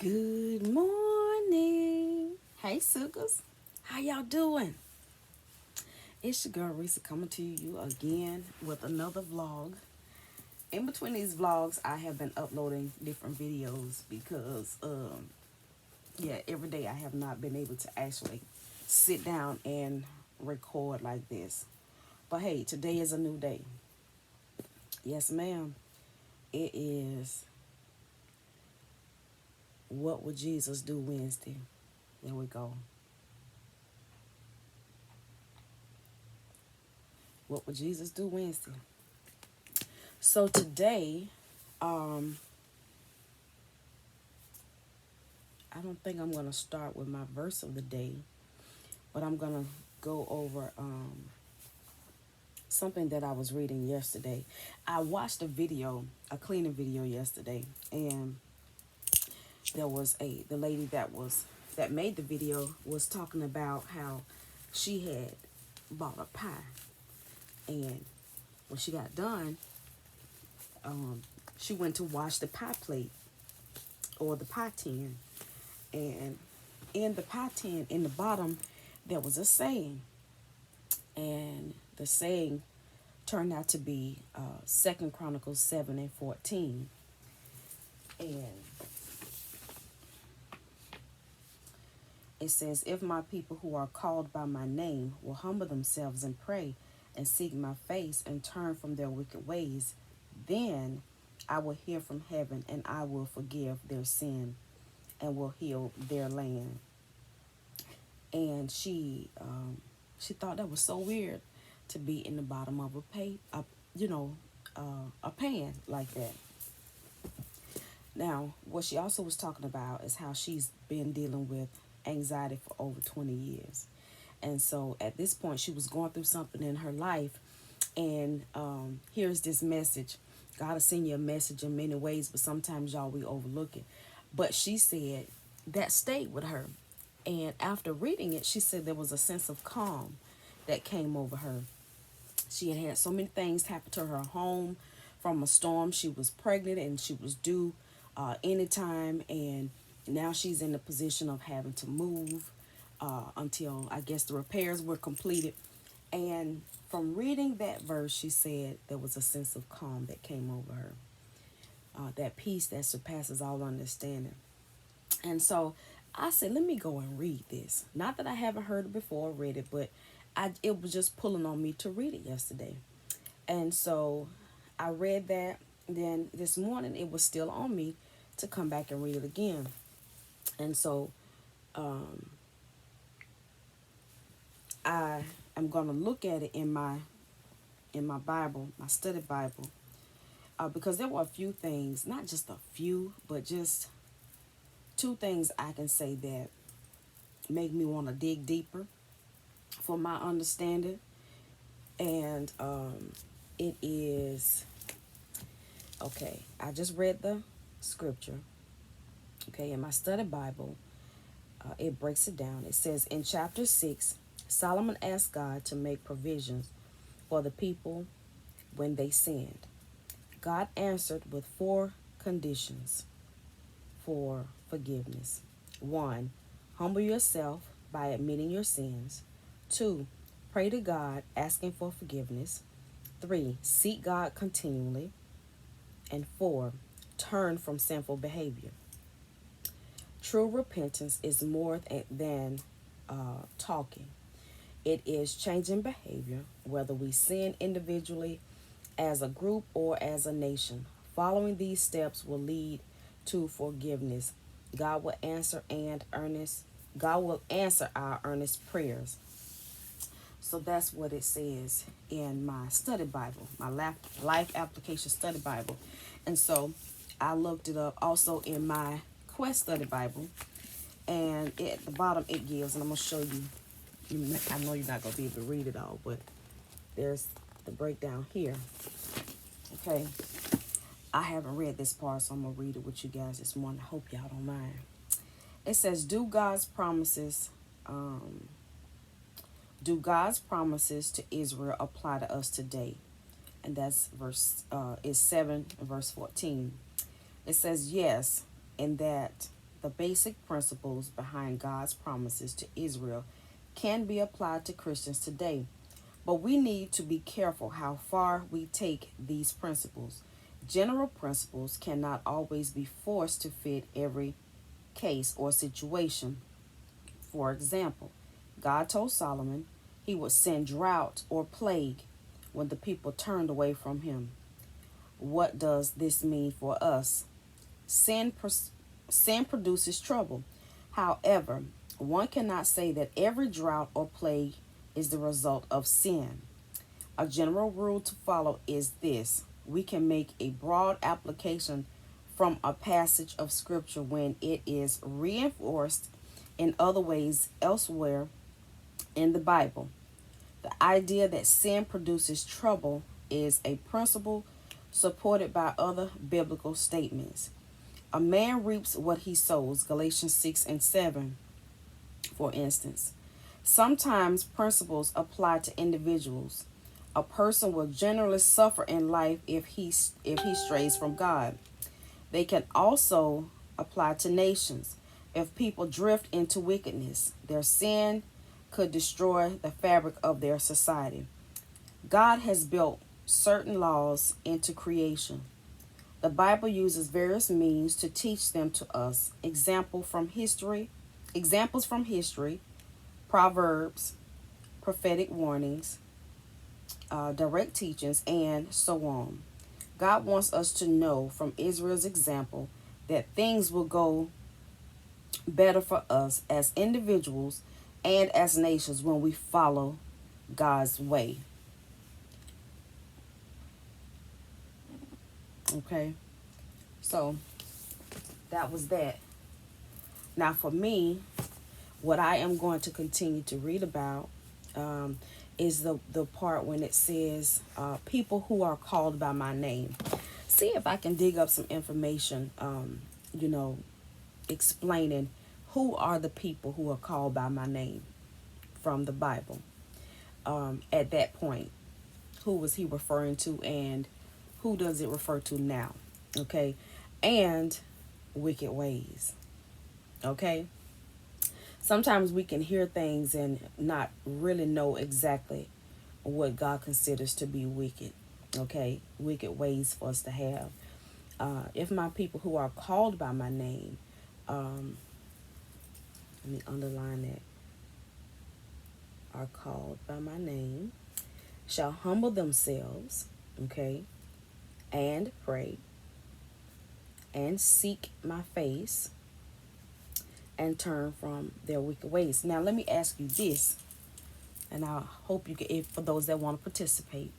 Good morning. Hey, suckers. How y'all doing? It's your girl, Risa, coming to you again with another vlog. In between these vlogs, I have been uploading different videos because, every day I have not been able to actually sit down and record like this. But hey, today is a new day. Yes, ma'am. It is What Would Jesus Do Wednesday. There we go. What would Jesus do Wednesday? So today, um, I don't think I'm going to start with my verse of the day, but I'm going to go over something that I was reading yesterday. I watched a cleaning video yesterday, and there was the lady that made the video was talking about how she had bought a pie, and when she got done, she went to wash the pie plate or the pie tin, and in the pie tin in the bottom there was a saying, and the saying turned out to be 2 Chronicles 7:14, and it says, "If my people who are called by my name will humble themselves and pray and seek my face and turn from their wicked ways, then I will hear from heaven and I will forgive their sin and will heal their land." And she thought that was so weird to be in the bottom of a pan like that. Now, what she also was talking about is how she's been dealing with anxiety for over 20 years. And so at this point, she was going through something in her life. And here's this message. God will send you a message in many ways, but sometimes, y'all, we overlook it. But she said that stayed with her. And after reading it, she said there was a sense of calm that came over her. She had had so many things happen to her home from a storm. She was pregnant and she was due anytime. And now she's in the position of having to move until, I guess, the repairs were completed. And from reading that verse, she said there was a sense of calm that came over her. That peace that surpasses all understanding. And so I said, let me go and read this. Not that I haven't heard it before, read it, but it was just pulling on me to read it yesterday. And so I read that. Then this morning, it was still on me to come back and read it again. And so I am going to look at it in my Bible, my study Bible, because there were a few things, not just a few, but just two things I can say that make me want to dig deeper for my understanding. And it is, okay, I just read the scripture. Okay, in my study Bible, it breaks it down. It says in chapter 6, Solomon asked God to make provisions for the people when they sinned. God answered with 4 conditions for forgiveness. 1, humble yourself by admitting your sins. 2, pray to God asking for forgiveness. 3, seek God continually. And 4, turn from sinful behavior. True repentance is more than talking. It is changing behavior, whether we sin individually, as a group, or as a nation. Following these steps will lead to forgiveness. God will answer God will answer our earnest prayers. So that's what it says in my study Bible, my life application study Bible. And so I looked it up also in my Quest study Bible. And at the bottom it gives, and I'm going to show you. I know you're not going to be able to read it all, but there's the breakdown here. Okay. I haven't read this part, so I'm going to read it with you guys this morning. I hope y'all don't mind. It says, do God's promises to Israel apply to us today? And that's is 7 verse 14. It says, yes, in that the basic principles behind God's promises to Israel can be applied to Christians today. But we need to be careful how far we take these principles. General principles cannot always be forced to fit every case or situation. For example, God told Solomon he would send drought or plague when the people turned away from him. What does this mean for us? Sin, sin produces trouble. However, one cannot say that every drought or plague is the result of sin. A general rule to follow is this: we can make a broad application from a passage of Scripture when it is reinforced in other ways elsewhere in the Bible. The idea that sin produces trouble is a principle supported by other biblical statements. A man reaps what he sows, Galatians 6 and 7, for instance. Sometimes principles apply to individuals. A person will generally suffer in life if he strays from God. They can also apply to nations. If people drift into wickedness, their sin could destroy the fabric of their society. God has built certain laws into creation. The Bible uses various means to teach them to us. Examples from history, proverbs, prophetic warnings, direct teachings, and so on. God wants us to know from Israel's example that things will go better for us as individuals and as nations when we follow God's way. Okay, so that was that. Now, for me, what I am going to continue to read about is the part when it says, people who are called by my name. See if I can dig up some information, you know, explaining who are the people who are called by my name from the Bible. At that point, who was he referring to, and who does it refer to now? Okay, and wicked ways. Okay, sometimes we can hear things and not really know exactly what God considers to be wicked. Okay, wicked ways for us to have. If my people who are called by my name, let me underline that, are called by my name, shall humble themselves, okay, and pray, and seek my face, and turn from their wicked ways. Now, let me ask you this, and I hope you can, for those that want to participate.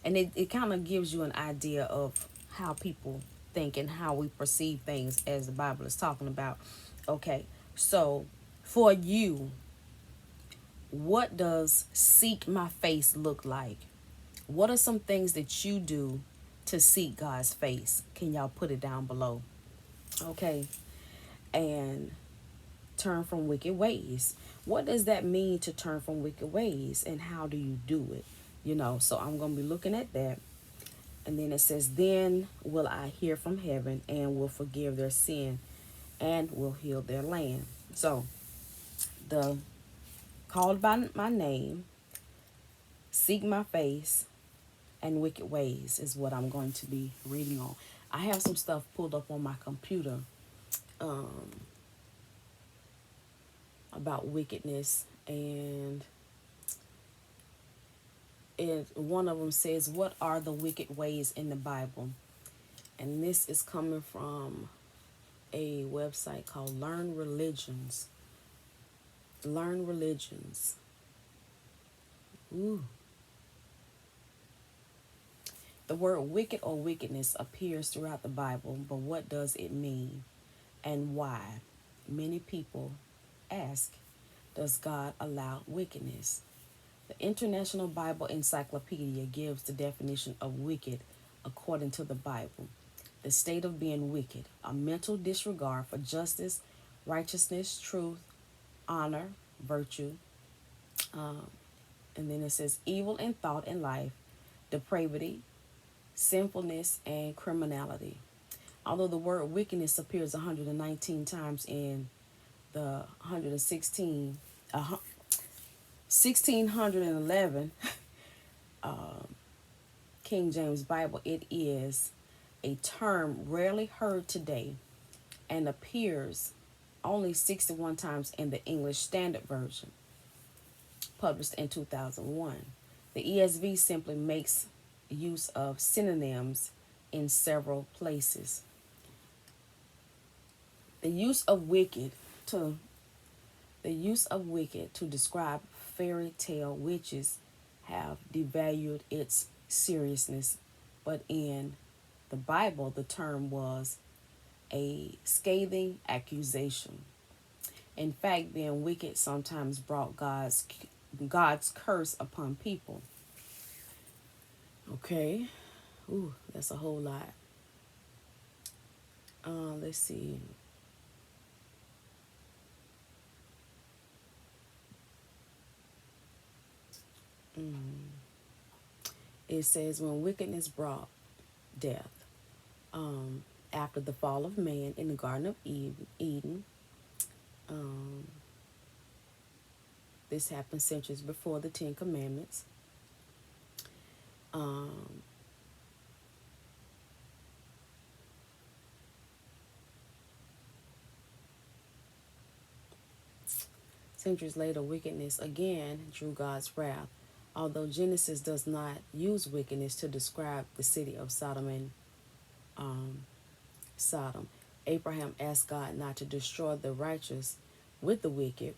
And it kind of gives you an idea of how people think and how we perceive things as the Bible is talking about. Okay, so for you, what does seek my face look like? What are some things that you do to seek God's face? Can y'all put it down below? Okay, and turn from wicked ways. What does that mean to turn from wicked ways, and how do you do it? You know, so I'm going to be looking at that. And then it says, then will I hear from heaven and will forgive their sin and will heal their land. So the called by my name, seek my face, and wicked ways is what I'm going to be reading on. I have some stuff pulled up on my computer about wickedness, and one of them says, what are the wicked ways in the Bible? And this is coming from a website called Learn Religions. Learn Religions. Ooh. The word wicked or wickedness appears throughout the Bible, but what does it mean and why? Many people ask, does God allow wickedness? The International Bible Encyclopedia gives the definition of wicked according to the Bible. The state of being wicked, a mental disregard for justice, righteousness, truth, honor, virtue. And then it says evil in thought and life, depravity, sinfulness, and criminality. Although the word wickedness appears 119 times in the 1611 King James Bible, it is a term rarely heard today and appears only 61 times in the English Standard Version, published in 2001. The ESV simply makes use of synonyms in several places. The use of wicked to describe fairy tale witches have devalued its seriousness, but in the Bible the term was a scathing accusation. In fact, being wicked sometimes brought God's curse upon people. Okay. Ooh, that's a whole lot. Let's see. It says when wickedness brought death. After the fall of man in the Garden of Eden, um, this happened centuries before the Ten Commandments. Um, Centuries later, wickedness again drew God's wrath. Although Genesis does not use wickedness to describe the city of um, Sodom, Abraham asked God not to destroy the righteous with the wicked.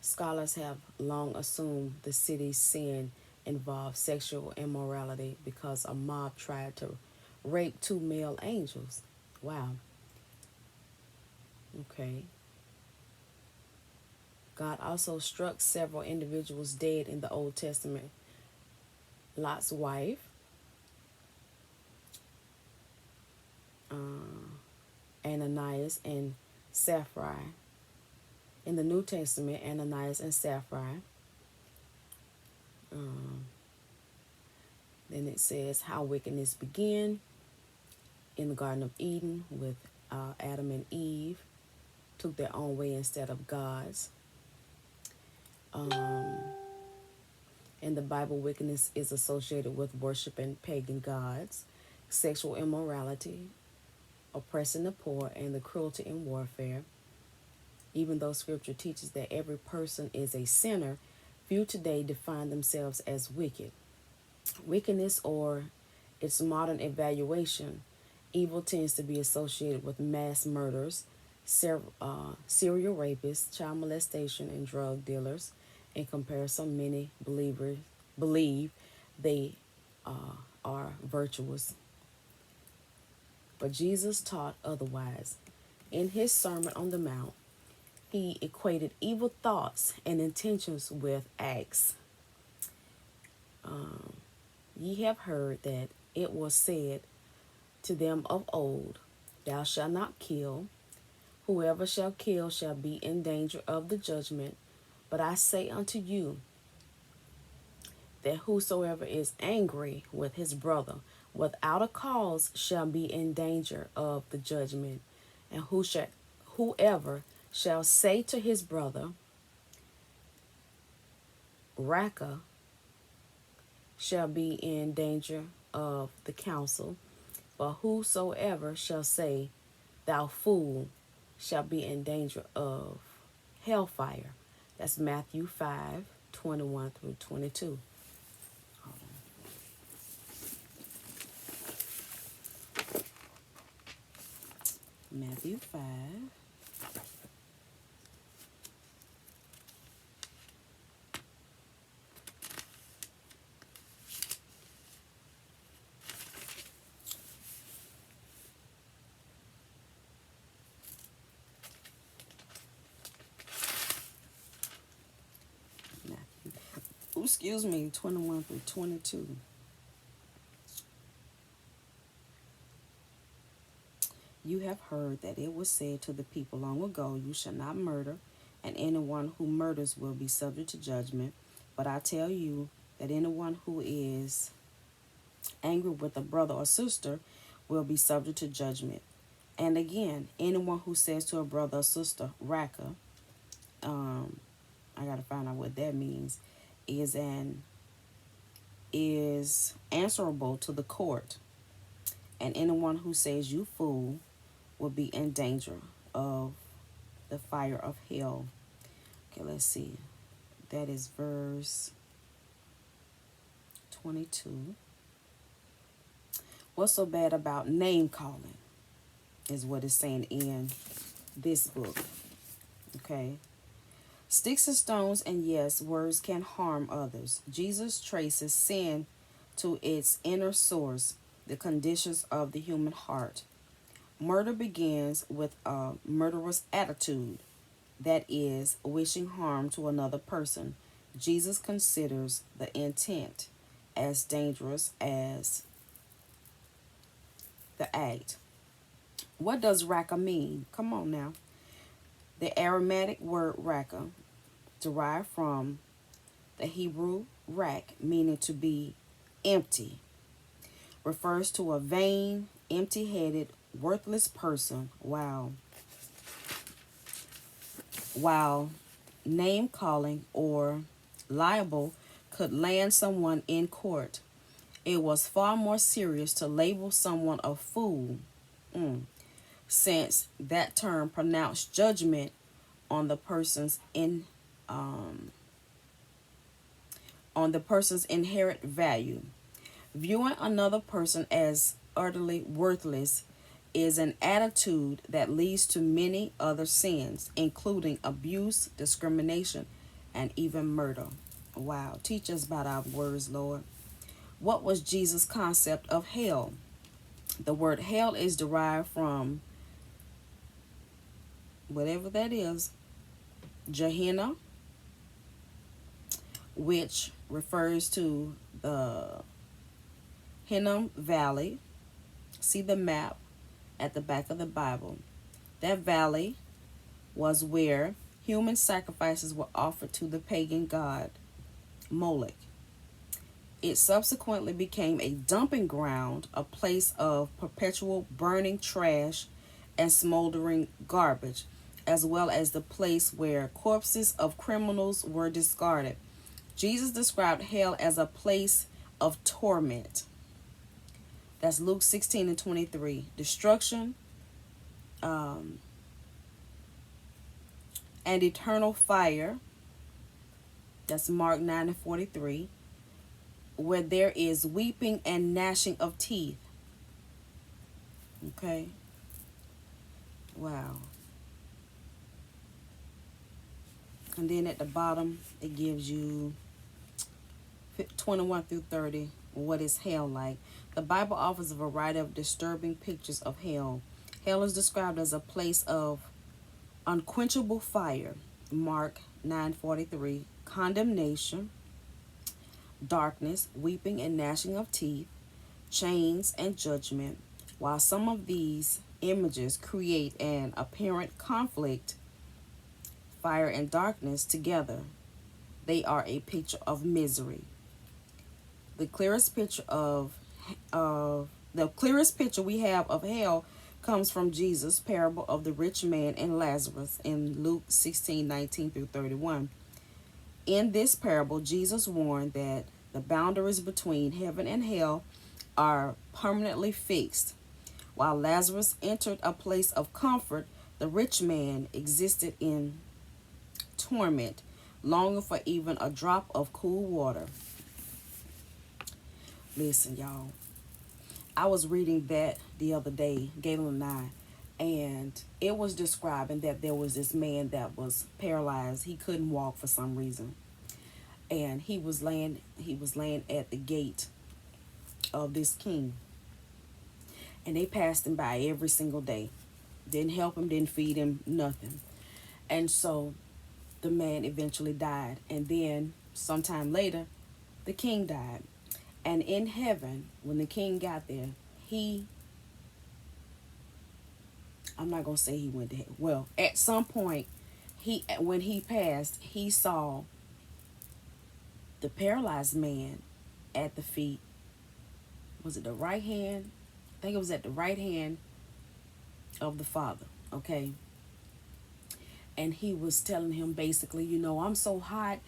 Scholars have long assumed the city's sin involved sexual immorality because a mob tried to rape two male angels. Wow. Okay. God also struck several individuals dead in the Old Testament. Lot's wife, Ananias and Sapphira. In the New Testament, Ananias and Sapphira. Then it says how wickedness began in the Garden of Eden with Adam and Eve took their own way instead of God's. In the Bible, wickedness is associated with worshiping pagan gods, sexual immorality, oppressing the poor, and the cruelty in warfare. Even though Scripture teaches that every person is a sinner, few today define themselves as wicked. Wickedness, or its modern evaluation, evil tends to be associated with mass murders, serial rapists, child molestation, and drug dealers. In comparison, many believe they are virtuous. But Jesus taught otherwise. In his Sermon on the Mount, he equated evil thoughts and intentions with acts. Ye have heard that it was said to them of old, Thou shalt not kill. Whoever shall kill shall be in danger of the judgment. But I say unto you, that whosoever is angry with his brother without a cause shall be in danger of the judgment. And whoever shall say to his brother, Raka, shall be in danger of the council. But whosoever shall say, Thou fool, shall be in danger of hellfire. That's Matthew 5:21-22. Matthew 5. Excuse me, 21-22. You have heard that it was said to the people long ago, You shall not murder, and anyone who murders will be subject to judgment. But I tell you that anyone who is angry with a brother or sister will be subject to judgment. And again, anyone who says to a brother or sister, Raka, I gotta find out what that means, is answerable to the court. And anyone who says you fool will be in danger of the fire of hell. Okay, let's see. That is verse 22. What's so bad about name calling is what it's saying in this book. Okay. Sticks and stones and yes, words can harm others. Jesus traces sin to its inner source, the conditions of the human heart. Murder begins with a murderous attitude, that is, wishing harm to another person. Jesus considers the intent as dangerous as the act. What does raka mean? Come on now. The Aramaic word raka, derived from the Hebrew rak, meaning to be empty, refers to a vain, empty-headed, worthless person. Wow. While name calling or libel could land someone in court, it was far more serious to label someone a fool, since that term pronounced judgment on the person's inherent value. Viewing another person as utterly worthless is an attitude that leads to many other sins, including abuse, discrimination, and even murder. Wow. Teach us about our words, Lord. What was Jesus' concept of hell? The word hell is derived from whatever that is, Gehenna, which refers to the Hinnom Valley. See the map at the back of the Bible. That valley was where human sacrifices were offered to the pagan god Moloch. It subsequently became a dumping ground, a place of perpetual burning trash and smoldering garbage, as well as the place where corpses of criminals were discarded. Jesus described hell as a place of torment. That's Luke 16 and 23. Destruction and eternal fire. That's Mark 9 and 43. Where there is weeping and gnashing of teeth. Okay. Wow. And then at the bottom, it gives you 21 through 30. What is hell like? The Bible offers a variety of disturbing pictures of hell. Hell is described as a place of unquenchable fire. Mark 9:43. Condemnation, darkness, weeping and gnashing of teeth, chains, and judgment. While some of these images create an apparent conflict, fire and darkness together, they are a picture of misery. The clearest picture we have of hell comes from Jesus' parable of the rich man and Lazarus in Luke 16:19 through 31. In this parable, Jesus warned that the boundaries between heaven and hell are permanently fixed. While Lazarus entered a place of comfort, the rich man existed in torment, longing for even a drop of cool water. Listen, y'all. I was reading that the other day, Galen and I, and it was describing that there was this man that was paralyzed. He couldn't walk for some reason. And he was laying at the gate of this king. And they passed him by every single day. Didn't help him, didn't feed him, nothing. And so the man eventually died. And then sometime later, the king died. And in heaven, when the king got there, I'm not going to say he went to heaven. Well, at some point, when he passed, he saw the paralyzed man at the feet. Was it the right hand? I think it was at the right hand of the father, okay? And he was telling him basically, I'm so hot.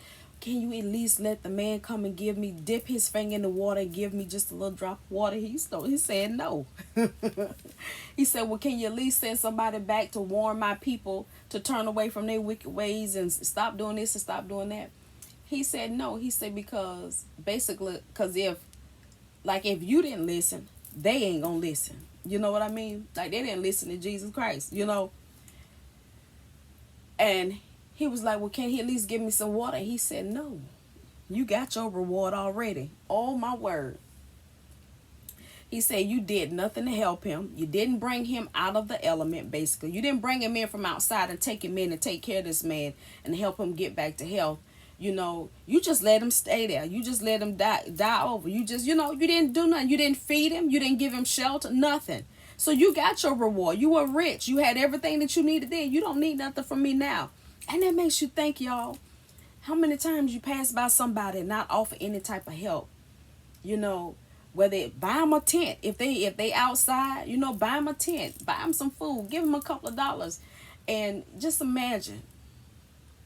Can you at least let the man come and dip his finger in the water and give me just a little drop of water? He said no. He said, well, can you at least send somebody back to warn my people to turn away from their wicked ways and stop doing this and stop doing that? He said no. He said because if you didn't listen, they ain't gonna listen. You know what I mean? Like, they didn't listen to Jesus Christ. And he was like, well, can he at least give me some water? He said, no. You got your reward already. Oh, my word. He said you did nothing to help him. You didn't bring him out of the element, basically. You didn't bring him in from outside and take him in and take care of this man and help him get back to health. You just let him stay there. You just let him die over. You didn't do nothing. You didn't feed him. You didn't give him shelter, nothing. So you got your reward. You were rich. You had everything that you needed then. You don't need nothing from me now. And that makes you think, y'all, how many times you pass by somebody and not offer any type of help. Whether buy them a tent. If they outside, buy them a tent. Buy them some food. Give them a couple of dollars. And just imagine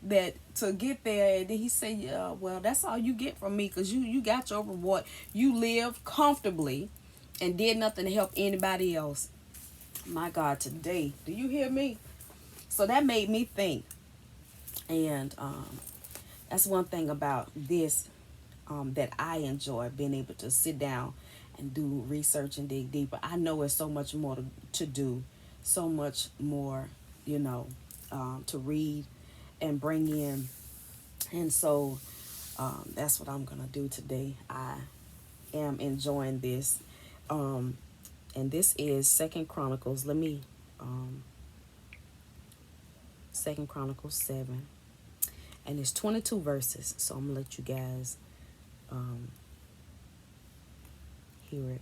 that to get there, and then he said, yeah, well, that's all you get from me, because you got your reward. You live comfortably and did nothing to help anybody else. My God, today, do you hear me? So that made me think. And that's one thing about this that I enjoy, being able to sit down and do research and dig deeper. I know there's so much more to do, so much more, to read and bring in. And so that's what I'm going to do today. I am enjoying this. And this is 2 Chronicles. Let me 2 Chronicles 7. And it's 22 verses. So I'm going to let you guys hear it.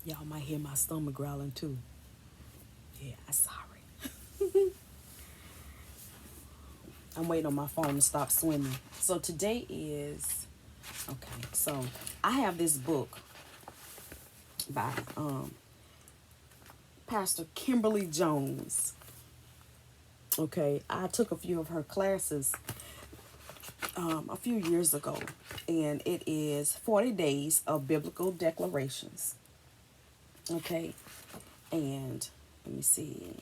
Y'all might hear my stomach growling too. Yeah, I'm sorry. I'm waiting on my phone to stop swimming. So today is, okay, so I have this book by Pastor Kimberly Jones. Okay, I took a few of her classes a few years ago, and it is 40 Days of Biblical Declarations. Okay, and let me see.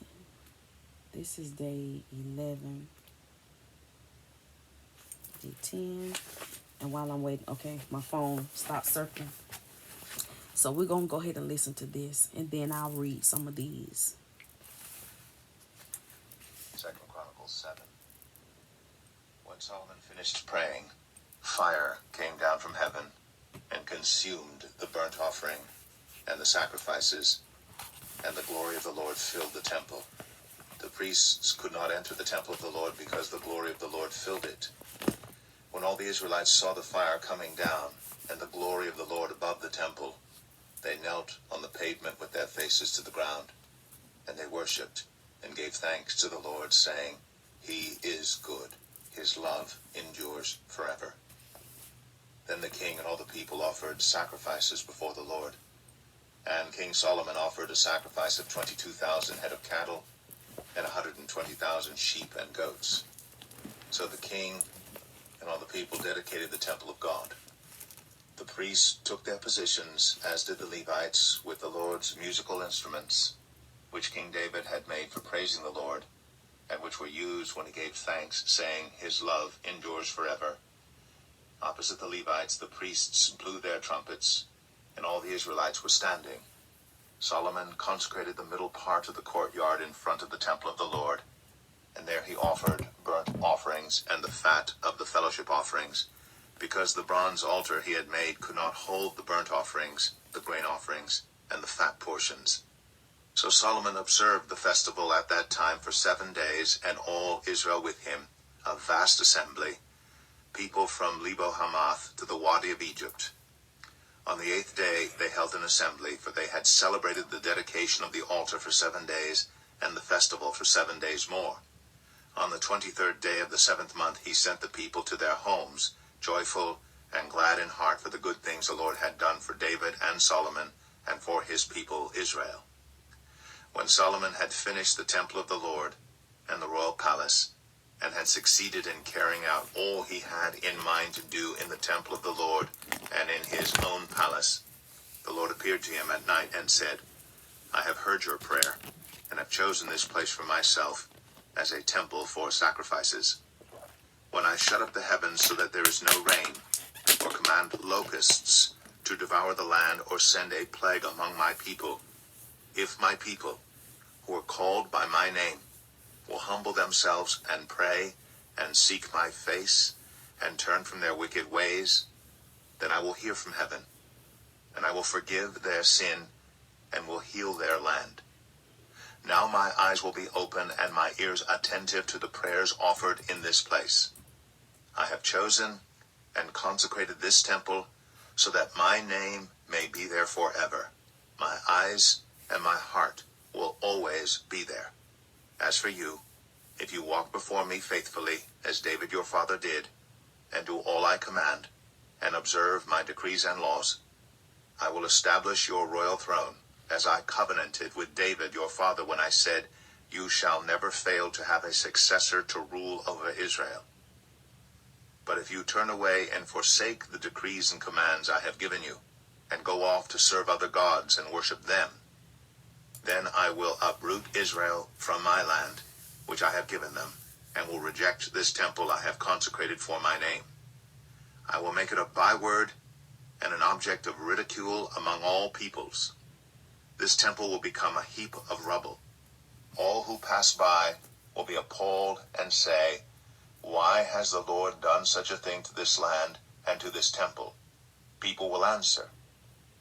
This is day 11, day 10, and while I'm waiting, okay, my phone stopped circling. So we're going to go ahead and listen to this, and then I'll read some of these. 2 Chronicles 7. When Solomon finished praying, fire came down from heaven and consumed the burnt offering and the sacrifices, and the glory of the Lord filled the temple. The priests could not enter the temple of the Lord because the glory of the Lord filled it. When all the Israelites saw the fire coming down and the glory of the Lord above the temple, they knelt on the pavement with their faces to the ground, and they worshipped and gave thanks to the Lord, saying, He is good. His love endures forever. Then the king and all the people offered sacrifices before the Lord. And King Solomon offered a sacrifice of 22,000 head of cattle and 120,000 sheep and goats. So the king and all the people dedicated the temple of God. The priests took their positions, as did the Levites, with the Lord's musical instruments, which King David had made for praising the Lord, and which were used when he gave thanks, saying, His love endures forever. Opposite the Levites, the priests blew their trumpets, and all the Israelites were standing. Solomon consecrated the middle part of the courtyard in front of the temple of the Lord, and there he offered burnt offerings and the fat of the fellowship offerings, because the bronze altar he had made could not hold the burnt offerings, the grain offerings, and the fat portions. So Solomon observed the festival at that time for 7 days, and all Israel with him, a vast assembly, people from Lebo Hamath to the Wadi of Egypt. On the 8th day they held an assembly, for they had celebrated the dedication of the altar for 7 days, and the festival for 7 days more. On the 23rd day of the 7th month he sent the people to their homes, joyful and glad in heart for the good things the Lord had done for David and Solomon, and for his people Israel. When Solomon had finished the temple of the Lord and the royal palace, and had succeeded in carrying out all he had in mind to do in the temple of the Lord and in his own palace, the Lord appeared to him at night and said, I have heard your prayer, and have chosen this place for myself as a temple for sacrifices. When I shut up the heavens so that there is no rain, or command locusts to devour the land, or send a plague among my people, if my people, who are called by my name, will humble themselves and pray and seek my face and turn from their wicked ways, then I will hear from heaven, and I will forgive their sin and will heal their land. Now my eyes will be open and my ears attentive to the prayers offered in this place. I have chosen and consecrated this temple so that my name may be there forever. My eyes and my heart will always be there. As for you, if you walk before me faithfully, as David your father did, and do all I command, and observe my decrees and laws, I will establish your royal throne, as I covenanted with David your father when I said, you shall never fail to have a successor to rule over Israel. But if you turn away and forsake the decrees and commands I have given you, and go off to serve other gods and worship them, then I will uproot Israel from my land, which I have given them, and will reject this temple I have consecrated for my name. I will make it a byword and an object of ridicule among all peoples. This temple will become a heap of rubble. All who pass by will be appalled and say, why has the Lord done such a thing to this land and to this temple? People will answer,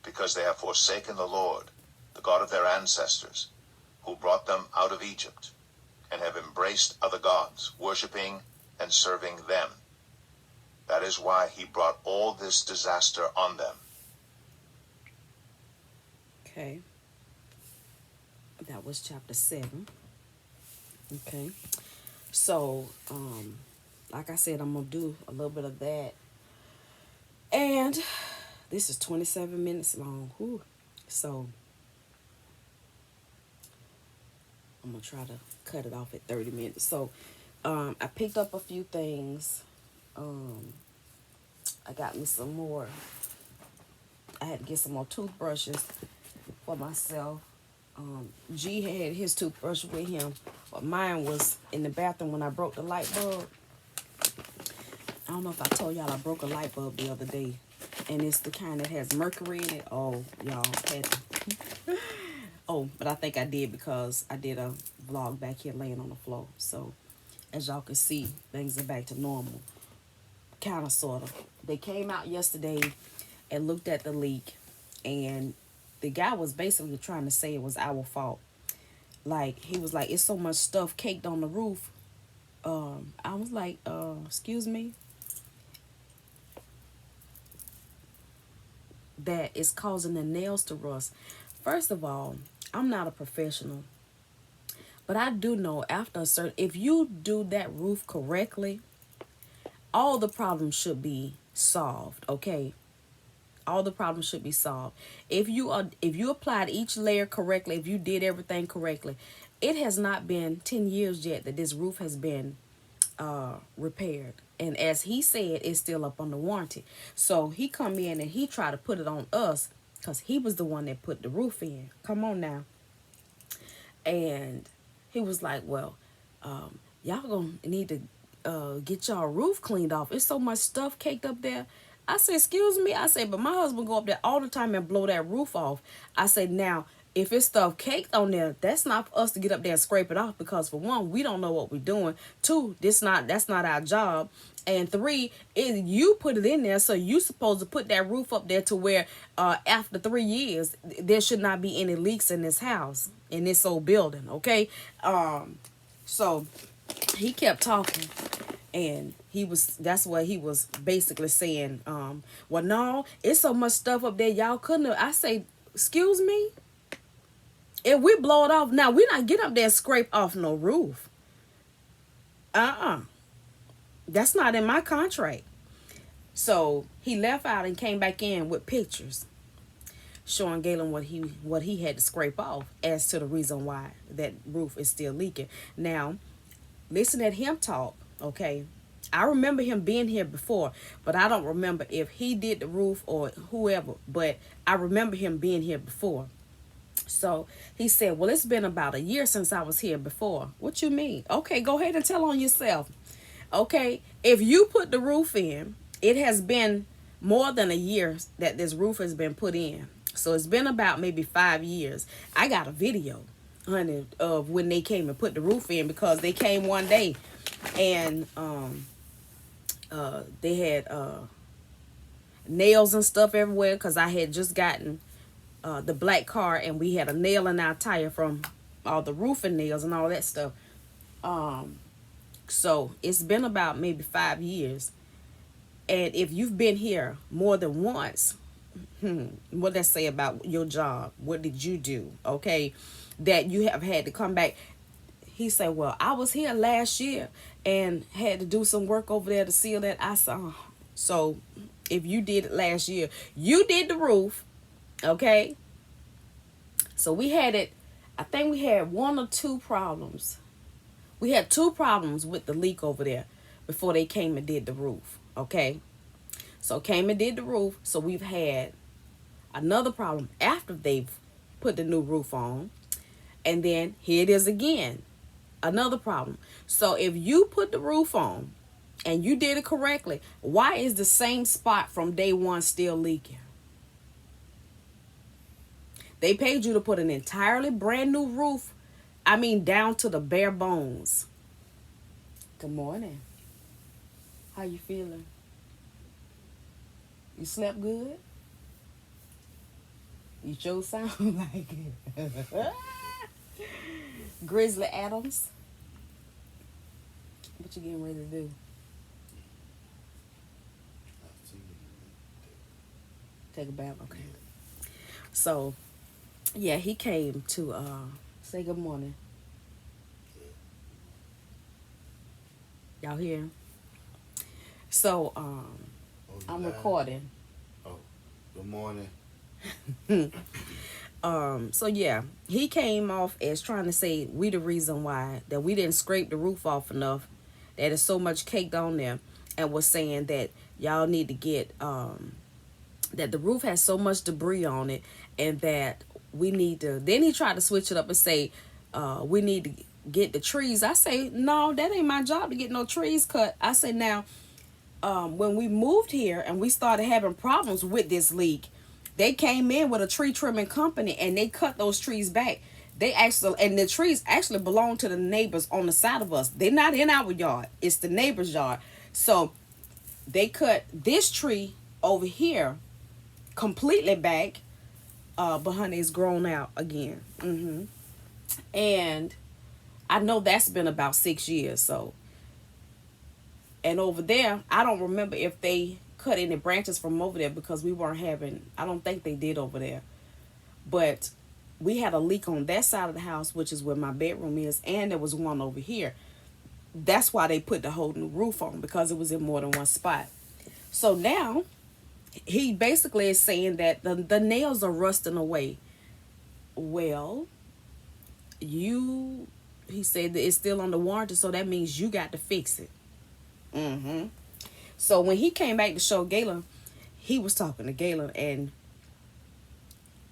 because they have forsaken the Lord, the God of their ancestors, who brought them out of Egypt, and have embraced other gods, worshiping and serving them. That is why he brought all this disaster on them. Okay. That was chapter 7. Okay. So, like I said, I'm going to do a little bit of that. And this is 27 minutes long. Whew. So, I'm going to try to cut it off at 30 minutes. So, I picked up a few things. I got me some more. I had to get some more toothbrushes for myself. G had his toothbrush with him, but mine was in the bathroom when I broke the light bulb. I don't know if I told y'all I broke a light bulb the other day, and it's the kind that has mercury in it. Oh, y'all had to. Oh, but I think I did because I did a vlog back here laying on the floor. So, as y'all can see, things are back to normal. Kind of, sort of. They came out yesterday and looked at the leak, and the guy was basically trying to say it was our fault. Like, he was like, it's so much stuff caked on the roof. I was like, excuse me? That is causing the nails to rust. First of all, I'm not a professional, but I do know after a certain, if you do that roof correctly, all the problems should be solved, okay? All the problems should be solved. If you applied each layer correctly, if you did everything correctly, it has not been 10 years yet that this roof has been repaired. And as he said, it's still up on the warranty. So he come in and he tried to put it on us because he was the one that put the roof in. Come on now. And he was like, well, y'all gonna need to get y'all roof cleaned off. It's so much stuff caked up there. I said, excuse me. I said, but my husband go up there all the time and blow that roof off. I said, now, if it's stuff caked on there, that's not for us to get up there and scrape it off, because for one, we don't know what we're doing. Two, that's not our job. And three, you put it in there, so you supposed to put that roof up there to where after 3 years, there should not be any leaks in this house, in this old building, okay? So he kept talking. And that's what he was basically saying. Well, no, it's so much stuff up there, y'all couldn't have. I say, excuse me? If we blow it off, now we're not getting up there and scrape off no roof. That's not in my contract. So he left out and came back in with pictures. showing Galen what he had to scrape off as to the reason why that roof is still leaking. Now, listen at him talk, okay? I remember him being here before, but I don't remember if he did the roof or whoever, but I remember him being here before. So he said, well, it's been about a year since I was here before. What you mean? Okay, go ahead and tell on yourself. Okay, if you put the roof in, it has been more than a year that this roof has been put in. So it's been about maybe 5 years. I got a video, honey, of when they came and put the roof in, because they came one day and they had nails and stuff everywhere, because I had just gotten the black car and we had a nail in our tire from all the roofing nails and all that stuff. So it's been about maybe 5 years. And if you've been here more than once, what that say about your job? What did you do? Okay, that you have had to come back. He said, well, I was here last year and had to do some work over there to seal that. I saw. So if you did it last year, you did the roof. Okay. So we had it. I think we had 1 or 2 problems. We had 2 problems with the leak over there before they came and did the roof. Okay. So came and did the roof. So we've had another problem after they've put the new roof on. And then here it is again. Another problem. So if you put the roof on and you did it correctly, why is the same spot from day one still leaking? They paid you to put an entirely brand new roof. I mean, down to the bare bones. Good morning. How you feeling? You slept good? You sure sound like it. Grizzly Adams. What you getting ready to do? Take a bath? Okay. So, yeah, he came to say good morning. Y'all hear? So, I'm recording. Oh, good morning. So yeah, he came off as trying to say we the reason why that we didn't scrape the roof off enough, that is so much caked on there, and was saying that y'all need to get that the roof has so much debris on it, and that we need to. Then he tried to switch it up and say we need to get the trees. I say no, that ain't my job to get no trees cut. I say now, when we moved here and we started having problems with this leak, they came in with a tree trimming company and they cut those trees back. They actually, and the trees actually belong to the neighbors on the side of us. They're not in our yard. It's the neighbor's yard. So they cut this tree over here completely back. But honey, it's grown out again. And I know that's been about 6 years. So, and over there, I don't remember if they cut any branches from over there, because we weren't having, I don't think they did over there. But we had a leak on that side of the house, which is where my bedroom is, and there was one over here. That's why they put the whole new roof on, because it was in more than one spot. So now he basically is saying that the nails are rusting away. Well, he said that it's still under warranty, so that means you got to fix it. So when he came back to show Galen, he was talking to Galen, and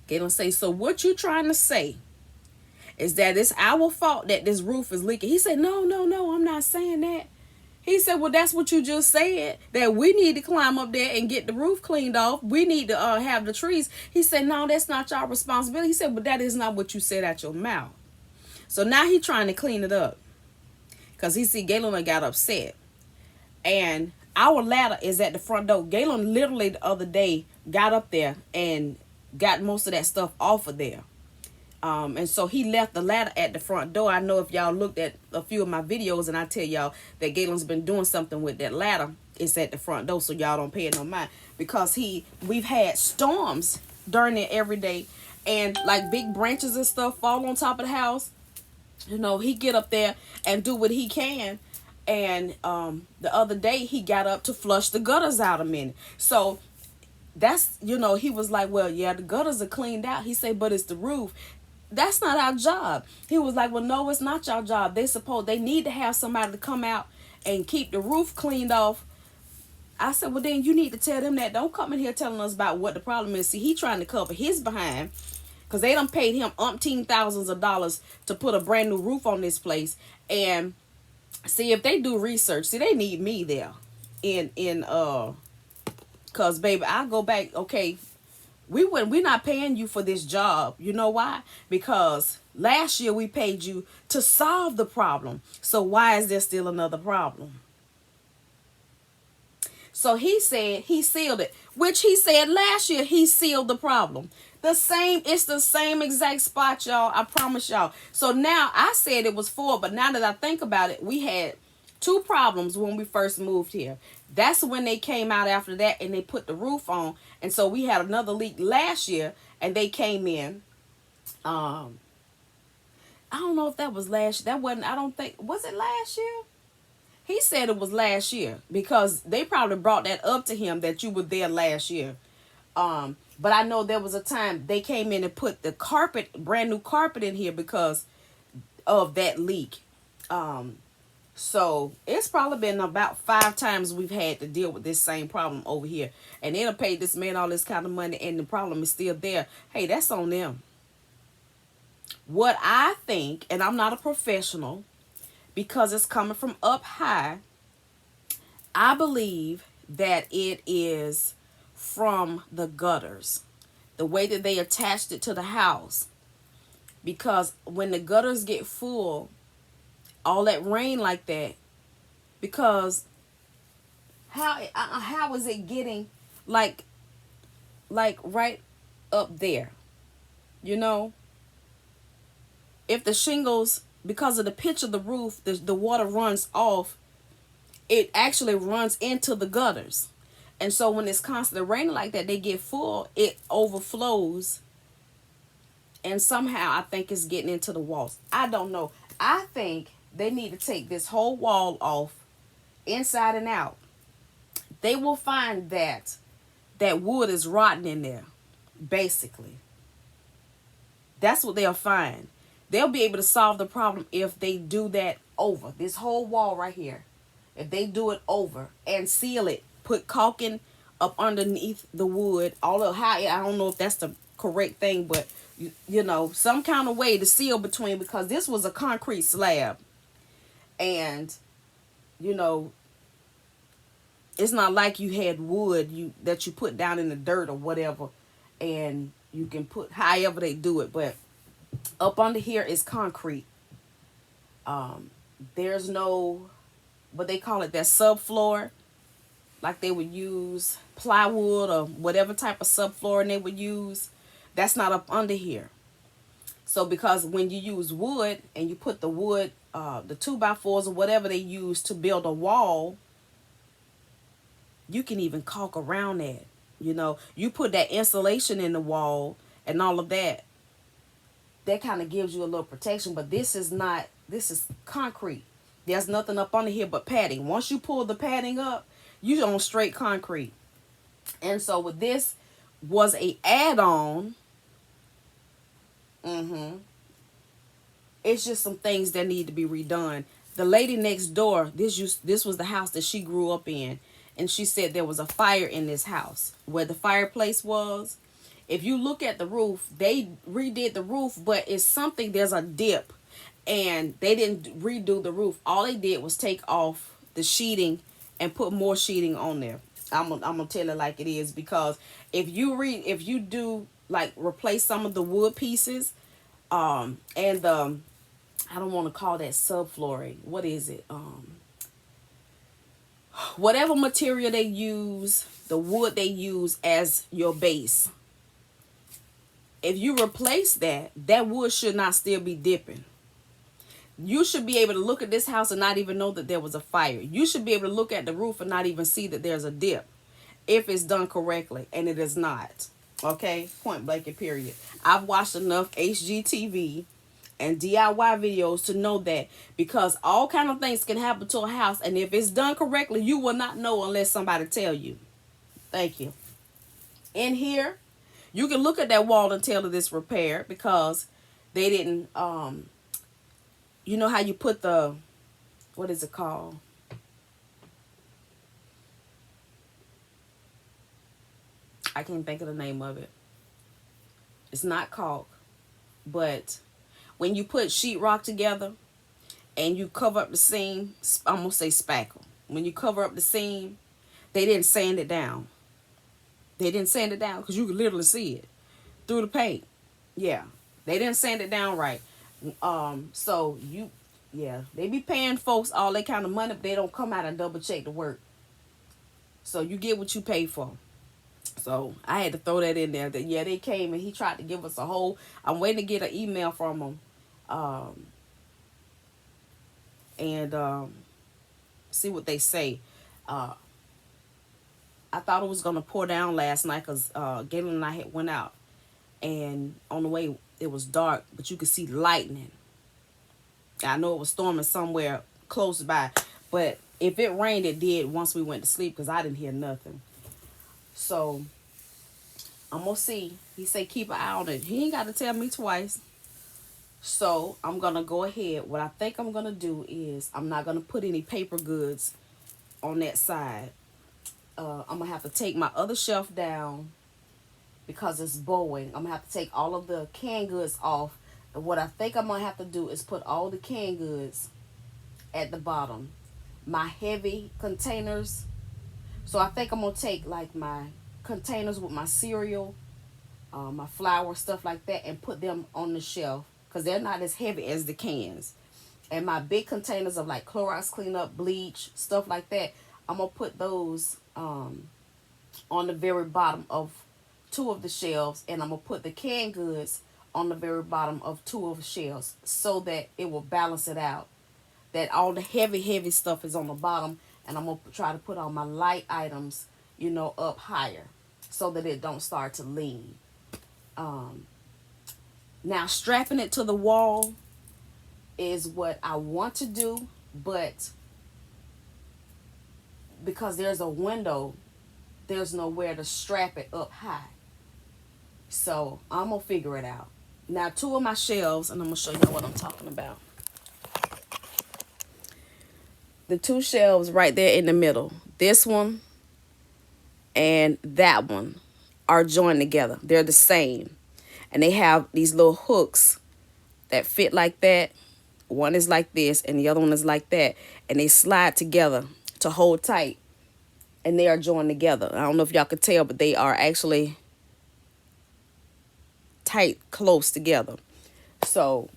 Galen say, so what you trying to say is that it's our fault that this roof is leaking? He said, no, I'm not saying that. He said, well, that's what you just said, that we need to climb up there and get the roof cleaned off. We need to have the trees. He said, no, that's not your responsibility. He said, but that is not what you said out your mouth. So now he trying to clean it up, because he see Galen got upset. And our ladder is at the front door. Galen literally the other day got up there and got most of that stuff off of there. And so he left the ladder at the front door. I know if y'all looked at a few of my videos and I tell y'all that Galen's been doing something with that ladder, it's at the front door, so y'all don't pay it no mind. Because we've had storms during it every day, and like big branches and stuff fall on top of the house. You know, he get up there and do what he can. And the other day he got up to flush the gutters out a minute. So that's, he was like, well, yeah, the gutters are cleaned out. He said, but it's the roof. That's not our job. He was like, well, no, it's not your job. They need to have somebody to come out and keep the roof cleaned off. I said, well, then you need to tell them that. Don't come in here telling us about what the problem is. See, he trying to cover his behind because they done paid him umpteen thousands of dollars to put a brand new roof on this place. And see, if they do research, see, they need me there. Cause baby, I go back. Okay, we're not paying you for this job. You know why? Because last year we paid you to solve the problem. So why is there still another problem? So he said he sealed it, which he said last year he sealed the problem. It's the same exact spot, y'all. I promise y'all. So now I said it was 4, but now that I think about it, we had 2 problems when we first moved here. That's when they came out after that and they put the roof on. And so we had another leak last year and they came in. I don't know if that was last. That wasn't, I don't think, was it last year? He said it was last year because they probably brought that up to him that you were there last year. But I know there was a time they came in and put the brand new carpet in here because of that leak. So it's probably been about 5 times we've had to deal with this same problem over here. And they done paid this man all this kind of money and the problem is still there. Hey, that's on them. What I think, and I'm not a professional, because it's coming from up high, I believe that it is from the gutters. The way that they attached it to the house. Because when the gutters get full, all that rain like that, because how is it getting like right up there? If the shingles, because of the pitch of the roof, the water runs off, it actually runs into the gutters. And so when it's constantly raining like that, they get full, it overflows. And somehow I think it's getting into the walls. I don't know. I think they need to take this whole wall off, inside and out. They will find that wood is rotten in there, basically. That's what they'll find. They'll be able to solve the problem if they do that over. This whole wall right here. If they do it over and seal it, put caulking up underneath the wood, although I don't know if that's the correct thing, but some kind of way to seal between, because this was a concrete slab. And, it's not like you had wood that you put down in the dirt or whatever, and you can put however they do it, but up under here is concrete. There's no, what they call it, that subfloor, like they would use plywood or whatever type of subflooring they would use. That's not up under here. So because when you use wood and you put the wood, the 2x4s or whatever they use to build a wall, you can even caulk around that. You put that insulation in the wall and all of that. That kind of gives you a little protection, but this is concrete. There's nothing up under here but padding. Once you pull the padding up, you're on straight concrete. And so with this was a add-on. It's just some things that need to be redone. The lady next door, this was the house that she grew up in, and she said there was a fire in this house where the fireplace was. If you look at the roof, they redid the roof, but it's something, there's a dip, and they didn't redo the roof. All they did was take off the sheeting and put more sheeting on there. I'm gonna tell it like it is, because if you do like replace some of the wood pieces, and I don't want to call that subflooring. What is it? Whatever material they use, the wood they use as your base. If you replace that wood should not still be dipping. You should be able to look at this house and not even know that there was a fire. You should be able to look at the roof and not even see that there's a dip, if it's done correctly, and it is not. Okay? Point blank and period. I've watched enough HGTV and DIY videos to know that, because all kind of things can happen to a house, and if it's done correctly, you will not know unless somebody tell you. Thank you. in here. You can look at that wall and tell that it's repaired because they didn't. You know how you put the, what is it called? I can't think of the name of it. It's not caulk, but when you put sheetrock together and you cover up the seam, I'm gonna say spackle. When you cover up the seam, they didn't sand it down. They didn't sand it down because you could literally see it through the paint. Yeah, they didn't sand it down right. So you, yeah, they be paying folks all that kind of money, but they don't come out and double check the work. So you get what you pay for. So I had to throw that in there. That yeah, they came and he tried to give us a whole. I'm waiting to get an email from him, and see what they say. I thought it was gonna pour down last night because Galen and I had went out, and on the way it was dark, but you could see lightning. I know it was storming somewhere close by, but if it rained, it did once we went to sleep because I didn't hear nothing. So I'm gonna see. He said keep an eye on it. He ain't got to tell me twice. So I'm gonna go ahead. What I think I'm gonna do is I'm not gonna put any paper goods on that side. I'm gonna have to take my other shelf down because it's bowing. I'm gonna have to take all of the canned goods off. And what I think I'm gonna have to do is put all the canned goods at the bottom. My heavy containers. So I think I'm gonna take like my containers with my cereal, my flour, stuff like that, and put them on the shelf because they're not as heavy as the cans. And my big containers of like Clorox cleanup, bleach, stuff like that, I'm gonna put those on the very bottom of two of the shelves, and I'm gonna put the canned goods on the very bottom of two of the shelves so that it will balance it out. That all the heavy stuff is on the bottom, and I'm gonna try to put all my light items, up higher so that it don't start to lean. Now strapping it to the wall is what I want to do, but because there's a window, there's nowhere to strap it up high. So I'm gonna figure it out. Now two of my shelves, and I'm gonna show you what I'm talking about. The two shelves right there in the middle, this one and that one, are joined together. They're the same. And they have these little hooks that fit like that. One is like this and the other one is like that. And they slide together to hold tight. And they are joined together. I don't know if y'all could tell, but they are actually tight, close together. So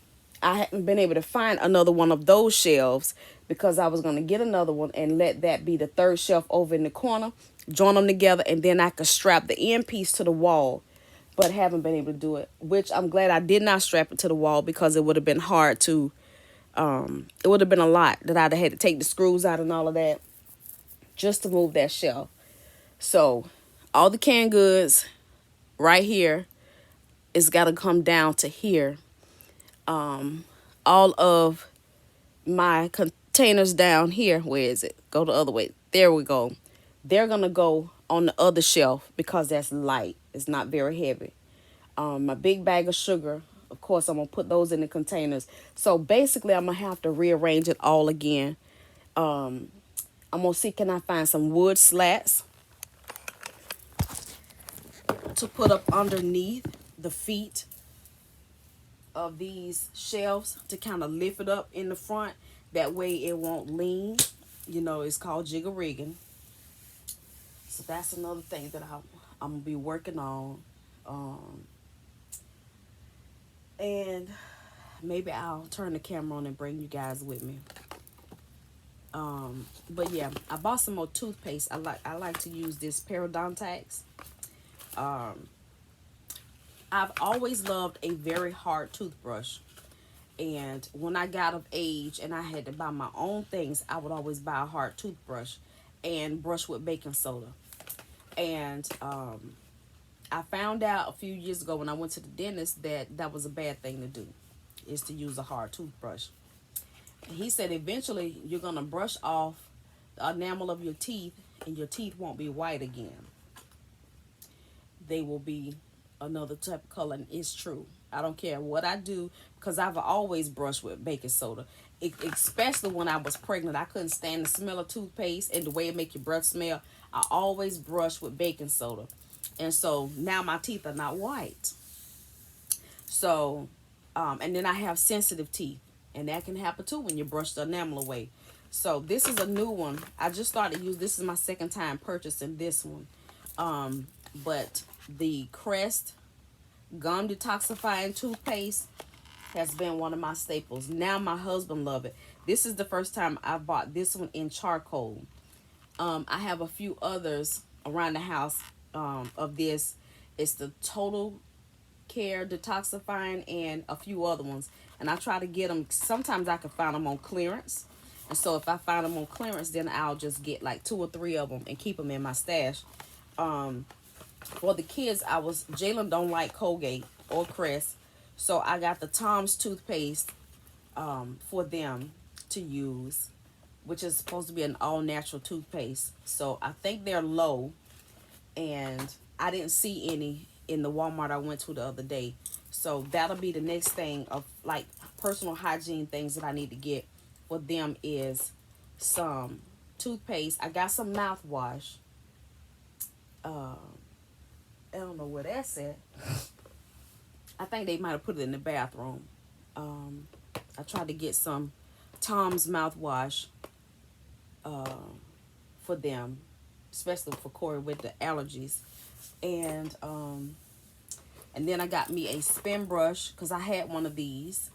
I hadn't been able to find another one of those shelves because I was going to get another one and let that be the third shelf over in the corner, join them together, and then I could strap the end piece to the wall, but haven't been able to do it, which I'm glad I did not strap it to the wall because it would have been hard to, it would have been a lot that I'd have had to take the screws out and all of that just to move that shelf. So all the canned goods right here is got to come down to here. All of my containers down here, where is it? Go the other way. There we go. They're going to go on the other shelf because that's light. It's not very heavy. My big bag of sugar, of course, I'm going to put those in the containers. So basically, I'm going to have to rearrange it all again. I'm going to see, can I find some wood slats to put up underneath the feet of these shelves to kind of lift it up in the front. That way it won't lean. It's called jigger rigging. So that's another thing that I'm going to be working on. And maybe I'll turn the camera on and bring you guys with me. But yeah, I bought some more toothpaste. I like to use this Parodontax. I've always loved a very hard toothbrush. And when I got of age and I had to buy my own things, I would always buy a hard toothbrush and brush with baking soda. And I found out a few years ago when I went to the dentist that was a bad thing to do, is to use a hard toothbrush. And he said eventually you're going to brush off the enamel of your teeth and your teeth won't be white again. they will be another type of color. And it's true. I don't care what I do because I've always brushed with baking soda. Especially when I was pregnant, I couldn't stand the smell of toothpaste and the way it make your breath smell. I always brush with baking soda, and so now my teeth are not white. So, and then I have sensitive teeth, and that can happen too when you brush the enamel away. So this is a new one. I just started use. This is my second time purchasing this one. But the Crest gum detoxifying toothpaste has been one of my staples. Now my husband love it. This is the first time I bought this one in charcoal. I have a few others around the house of this. It's the Total Care detoxifying and a few other ones. And I try to get them. Sometimes I can find them on clearance. And so if I find them on clearance, then I'll just get like 2 or 3 of them and keep them in my stash. For the kids, Jalen don't like Colgate or Crest, so I got the Tom's toothpaste for them to use, which is supposed to be an all natural toothpaste. So I think they're low, and I didn't see any in the Walmart I went to the other day. So that'll be the next thing of like personal hygiene things that I need to get for them is some toothpaste. I got some mouthwash. I don't know where that's at. I think they might have put it in the bathroom. I tried to get some Tom's mouthwash for them, especially for Corey with the allergies. And then I got me a spin brush because I had one of these,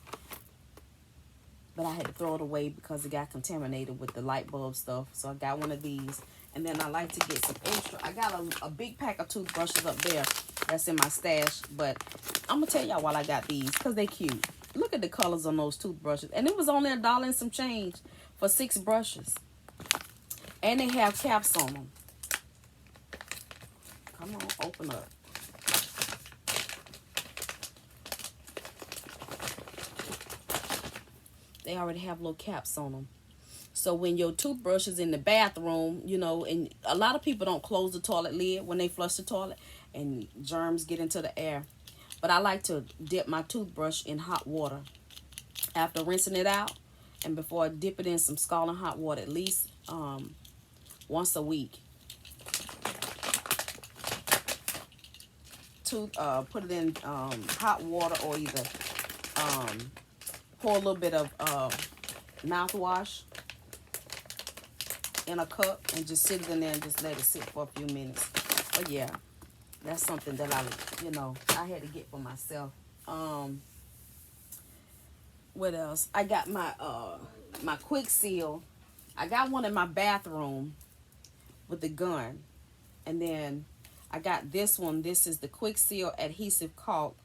but I had to throw it away because it got contaminated with the light bulb stuff. So I got one of these. And then I like to get some extra. I got a big pack of toothbrushes up there that's in my stash. But I'm going to tell y'all while I got these because they cute. Look at the colors on those toothbrushes. And it was only $1 and some change for 6 brushes. And they have caps on them. Come on, open up. They already have little caps on them. So when your toothbrush is in the bathroom, you know, and a lot of people don't close the toilet lid when they flush the toilet and germs get into the air. But I like to dip my toothbrush in hot water after rinsing it out, and before I dip it in some scalding hot water at least once a week. Put it in hot water or either pour a little bit of mouthwash in a cup and just sit it in there and just let it sit for a few minutes. But yeah, that's something that I had to get for myself. What else? I got my my quick seal. I got one in my bathroom with the gun. And then I got this one. This is the quick seal adhesive caulk,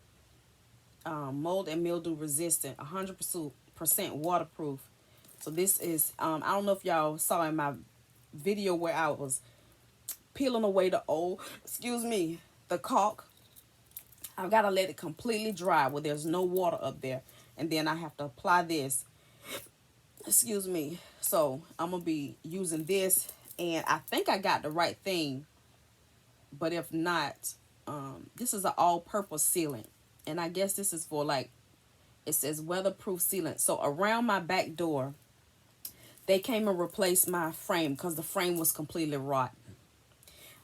mold and mildew resistant, 100% waterproof. So this is I don't know if y'all saw in my video where I was peeling away the caulk. I've got to let it completely dry where there's no water up there, and then I have to apply this. So I'm gonna be using this, and I think I got the right thing, but if not, this is an all-purpose sealant, and I guess this is for it says weatherproof sealant. So around my back door, they came and replaced my frame because the frame was completely rotten.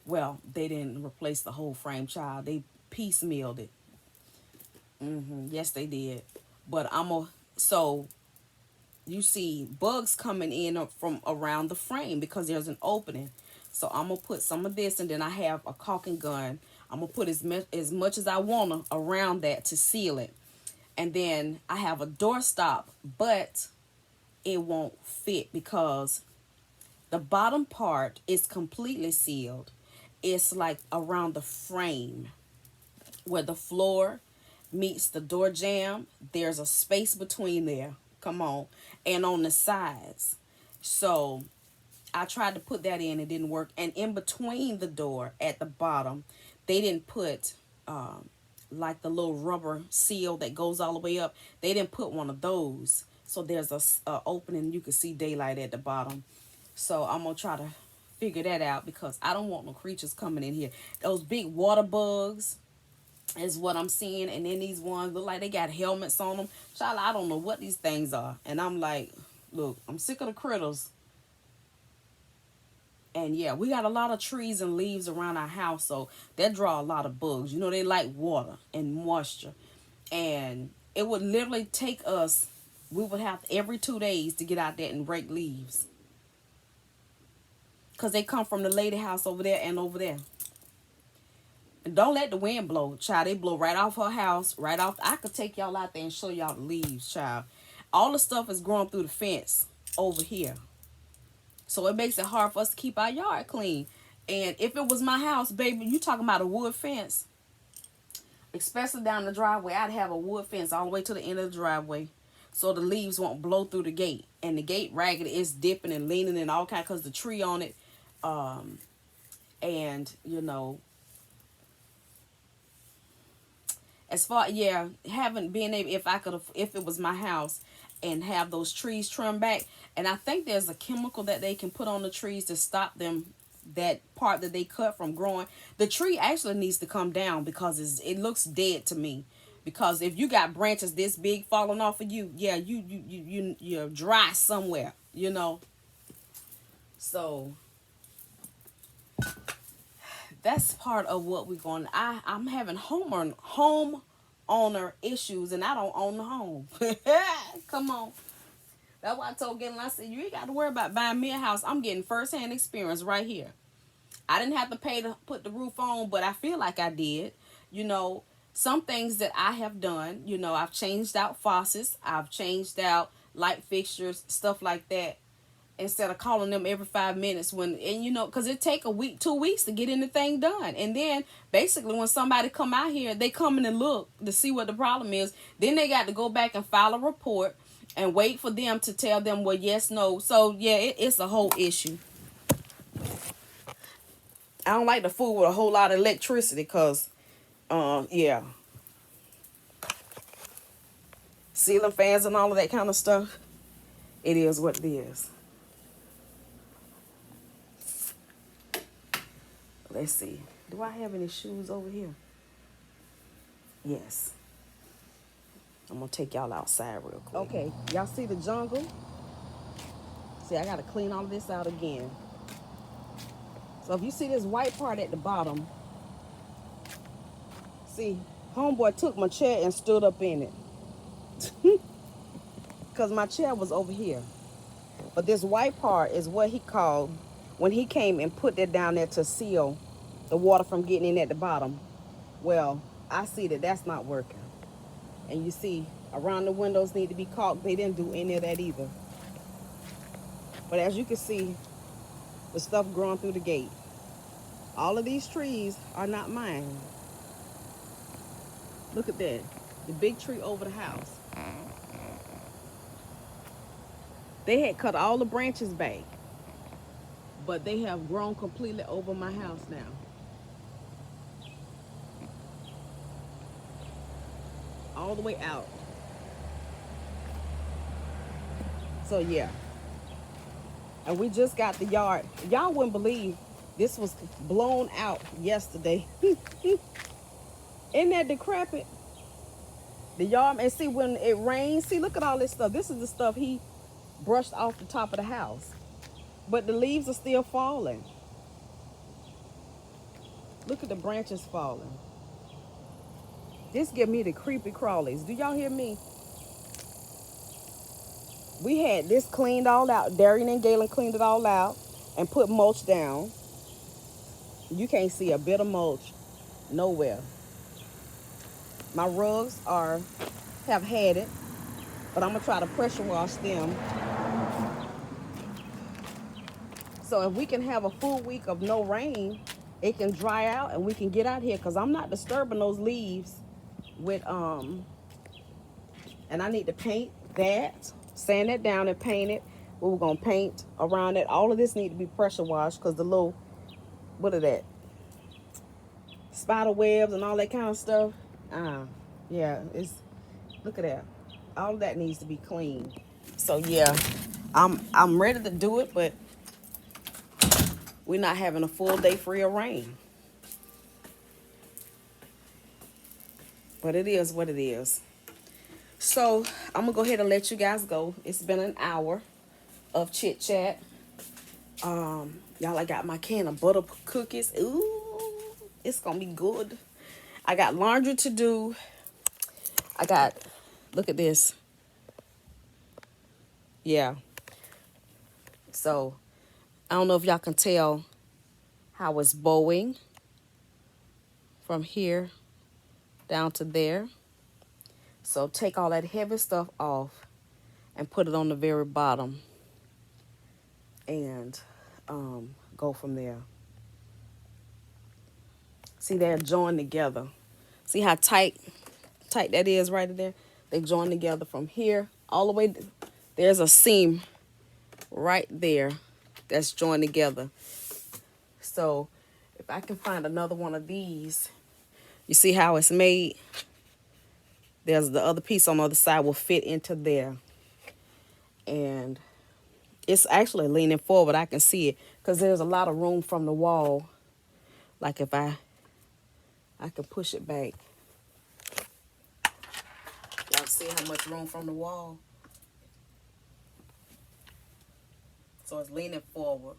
Well, they didn't replace the whole frame, child. They piecemealed it. Yes, they did. But so you see bugs coming in from around the frame because there's an opening. So I'm going to put some of this, and then I have a caulking gun. I'm going to put as much as I want around that to seal it. And then I have a doorstop, but it won't fit because the bottom part is completely sealed. It's like around the frame where the floor meets the door jamb. There's a space between there. Come on. And on the sides. So I tried to put that in. It didn't work. And in between the door at the bottom, they didn't put like the little rubber seal that goes all the way up. They didn't put one of those. So there's a opening. You can see daylight at the bottom. So I'm going to try to figure that out because I don't want no creatures coming in here. Those big water bugs is what I'm seeing. And then these ones look like they got helmets on them. Child, I don't know what these things are. And I'm like, look, I'm sick of the critters. And yeah, we got a lot of trees and leaves around our house, so that draw a lot of bugs. You know, they like water and moisture. And it would literally take us, we would have every 2 days to get out there and rake leaves. Because they come from the lady house over there and over there. And don't let the wind blow, child. They blow right off her house, right off. I could take y'all out there and show y'all the leaves, child. All the stuff is growing through the fence over here. So it makes it hard for us to keep our yard clean. And if it was my house, baby, you talking about a wood fence, especially down the driveway, I'd have a wood fence all the way to the end of the driveway so the leaves won't blow through the gate. And the gate ragged is dipping and leaning and all kind because the tree on it. And, you know, as far, yeah, haven't been able, if it was my house and have those trees trimmed back. And I think there's a chemical that they can put on the trees to stop them, that part that they cut from growing. The tree actually needs to come down because it looks dead to me. Because if you got branches this big falling off of you, yeah, you're dry somewhere, you know. So that's part of what we're going. I'm having homeowner issues, and I don't own the home. Come on. That's why I told Galen, I said, you ain't got to worry about buying me a house. I'm getting first-hand experience right here. I didn't have to pay to put the roof on, but I feel like I did. You know, some things that I have done, you know, I've changed out faucets. I've changed out light fixtures, stuff like that, instead of calling them every 5 minutes and you know, because it take a week, 2 weeks to get anything done. And then basically when somebody come out here, they come in and look to see what the problem is. Then they got to go back and file a report and wait for them to tell them, well, yes, no. So yeah, it's a whole issue. I don't like the food with a whole lot of electricity because, yeah. Ceiling fans and all of that kind of stuff. It is what it is. Let's see. Do I have any shoes over here? Yes. I'm going to take y'all outside real quick. Okay. Y'all see the jungle? See, I got to clean all of this out again. So if you see this white part at the bottom, see, homeboy took my chair and stood up in it. Because my chair was over here. But this white part is what he called, when he came and put that down there to seal the water from getting in at the bottom. Well, I see that that's not working. And you see, around the windows need to be caulked. They didn't do any of that either. But as you can see, the stuff growing through the gate. All of these trees are not mine. Look at that. The big tree over the house. They had cut all the branches back. But they have grown completely over my house now. All the way out. So yeah. And we just got the yard. Y'all wouldn't believe this was blown out yesterday. Isn't that decrepit? The yard, and see when it rains, see, look at all this stuff. This is the stuff he brushed off the top of the house. But the leaves are still falling. Look at the branches falling. This give me the creepy crawlies. Do y'all hear me? We had this cleaned all out. Darian and Galen cleaned it all out and put mulch down. You can't see a bit of mulch nowhere. My rugs have had it, but I'm gonna try to pressure wash them. So if we can have a full week of no rain, it can dry out and we can get out here, because I'm not disturbing those leaves with and I need to paint that, sand that down and paint it. We're gonna paint around it. All of this need to be pressure washed because the little, what are that, spider webs and all that kind of stuff. Yeah, it's, look at that. All of that needs to be cleaned. So yeah, I'm ready to do it, but we're not having a full day free of rain. But it is what it is. So I'm gonna go ahead and let you guys go. It's been an hour of chit chat. Y'all, I got my can of butter cookies. Ooh, it's gonna be good. I got laundry to do. I got, look at this. Yeah. So I don't know if y'all can tell how it's bowing from here down to there. So take all that heavy stuff off and put it on the very bottom and go from there. See, they're joined together. See how tight that is right there? They join together from here all the way. There's a seam right there that's joined together. So if I can find another one of these, you see how it's made? There's the other piece on the other side will fit into there. And it's actually leaning forward. I can see it because there's a lot of room from the wall. Like if I can push it back. Y'all see how much room from the wall? So it's leaning forward.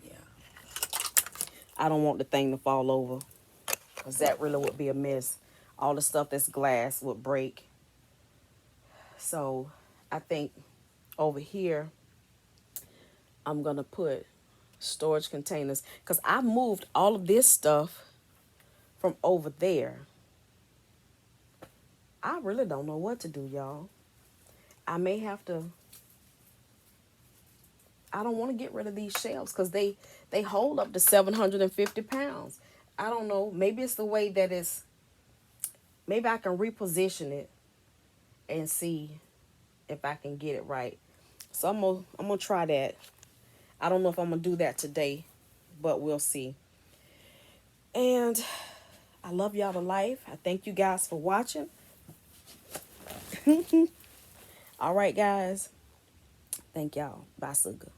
Yeah. I don't want the thing to fall over because that really would be a mess. All the stuff that's glass would break. So I think over here, I'm going to put storage containers because I moved all of this stuff from over there. I really don't know what to do, y'all. I may have to. I don't want to get rid of these shelves because they hold up to 750 pounds. I don't know. Maybe it's the way that it's. Maybe I can reposition it and see if I can get it right. So I'm gonna try that. I don't know if I'm gonna do that today, but we'll see. And I love y'all to life. I thank you guys for watching. All right, guys. Thank y'all. Bye, Suga.